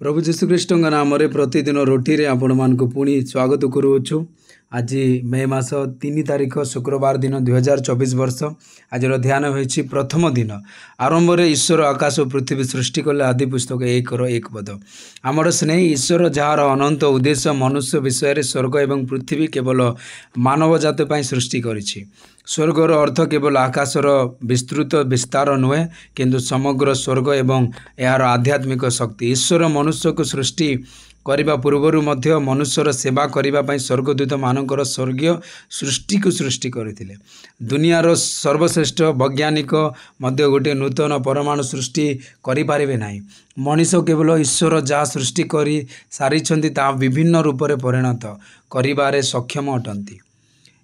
प्रभु जीशुख्रीष्ट नाम प्रतिदिन रोटी रे आपण मानक पुणी स्वागत करुछु। आज मे मास 3 तारिख शुक्रवार दिन 2024 वर्ष। आज ध्यान होइछि प्रथम दिन आरंभ रे ईश्वर आकाश और पृथ्वी सृष्टि कले आदि पुस्तक 1 पद। आमर स्नेह ईश्वर जार अनंत उद्देश्य मनुष्य विषय रे स्वर्ग एवं पृथ्वी केवल मानव जात पई सृष्टि करिछि। स्वर्गर अर्थ केवल आकाशर विस्तृत विस्तार नुहे किंतु समग्र स्वर्ग एवं यार आध्यात्मिक शक्ति। ईश्वर मनुष्य को सृष्टि करने पूर्वर मध्य मनुष्यर सेवा करने स्वर्गदूत मानकर स्वर्गीय सृष्टि को सृष्टि करथिले। दुनियार सर्वश्रेष्ठ वैज्ञानिक मध्य गोटे नूतन परमाणु सृष्टि करिपारिबे नाही। मनीष केवल ईश्वर जहाँ सृष्टि करी सारिछन्ति ता विभिन्न रूप से परिणत करिबारे सक्षम अटंती।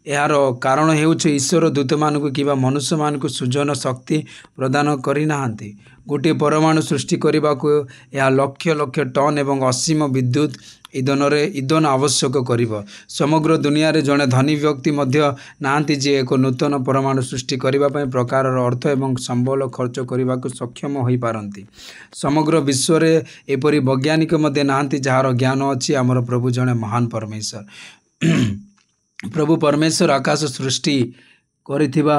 यार कारण हेउछि ईश्वर दूत मानक किबा मनुष्य मानक सृजन शक्ति प्रदान करि नाहांती। गोटे परमाणु सृष्टि करने को यह लक्ष लक्ष टन एवं असीम विद्युत ईंधन आवश्यक करिवो। समग्र दुनिया रे जड़े धनी व्यक्ति मध्य नाहांती जे एक नूतन परमाणु सृष्टि करने प्रकार अर्थ एवं संबल खर्च करने को सक्षम हो पारती। समग्र विश्व रे एपरी वैज्ञानिक मध्य नाहांती जार ज्ञान अच्छी। आमर प्रभु जड़े महान परमेश्वर। प्रभु परमेश्वर आकाश सृष्टि करिथिबा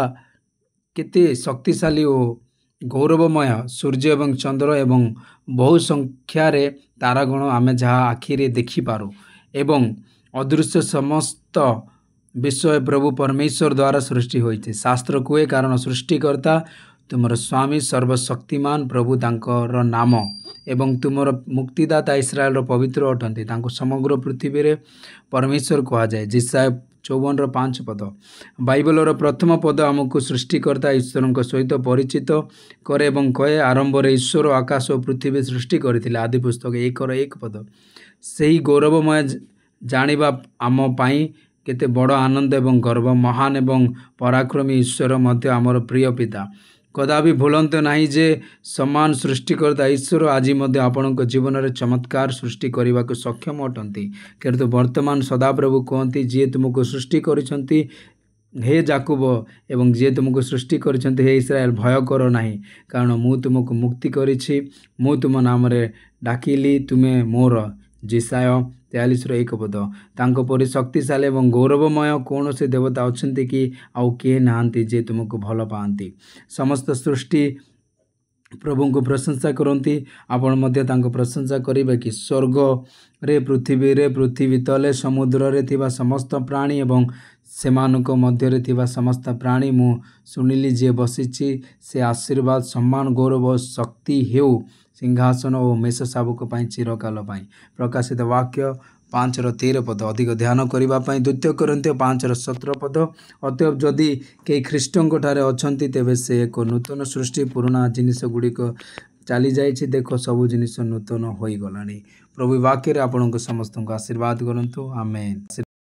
केते शक्तिशाली और गौरवमय सूर्य एवं चंद्र एवं बहु संख्यार तारागण आमे जहाँ आखिरे देखिपारू एवं अदृश्य समस्त विषय प्रभु परमेश्वर द्वारा सृष्टि होइछे। शास्त्र कुए कारण सृष्टिकर्ता तुमर स्वामी सर्वशक्तिमान प्रभु तांकर नाम एवं तुमर मुक्तिदाता इस्राएल पवित्र अटंती। तांको समग्र पृथ्वी रे परमेश्वर कहा जाए। जिसाय 54:5 पद। बाइबलर प्रथम पद आमको सृष्टिकर्ता ईश्वर सहित परिचित करे एवं कहे आरंभ रे ईश्वर आकाश और पृथ्वी सृष्टि करथिले। आदि पुस्तक 1 पद। सही गौरवमय जानिबा आम पाई केते बड़ आनंद एवं गर्व। महान एवं पराक्रमी ईश्वर मध्य आमर प्रिय पिता। कदापि भूलते नहीं जे समान सृष्टिकर्ता ईश्वर आज मध्य आपण जीवन में चमत्कार सृष्टि करने को सक्षम अटंती। किंतु वर्तमान सदाप्रभु कहती जी तुमको सृष्टि करिसंती हे जाकुब एवं जी तुमको सृष्टि करिसंती हे इस्राएल भय कर नहीं, कारण मु तुमको मुक्ति करिछि। मु तुम नाम रे डाकिली तुमे मोर। जिसाय 43:1 पद। तांको परि शक्तिशाली एवं गौरवमय कौन से देवता अच्छे कि आउ किए नाहांती जे तुमको भल पाती। समस्त सृष्टि प्रभु को प्रशंसा करती। आपण मध्य तांको प्रशंसा करिबे कि स्वर्ग रे पृथ्वी तले समुद्र रे थिबा समस्त प्राणी एवं सेमानक मध्य रे थिबा समस्त प्राणी मु सुनिली जे बसिछि से आशीर्वाद सम्मान गौरव शक्ति हेउ सिंहासन और मेष शाबक चिरकाल पाई। प्रकाशित वाक्य 5:13 पद। अधिक ध्यान करने 2 कोरिन्थीय 5:17 पद। अतएव जदि कई ख्रीष्टों ठारे अछंती तेबे से एक नूतन सृष्टि पुराना जिनिस गुड़िक चली जाइछि, देख सबु जिनिस नूतन हो गलानी। प्रभु वाक्य रे आपनको समस्त आशीर्वाद करंतु। आमेन।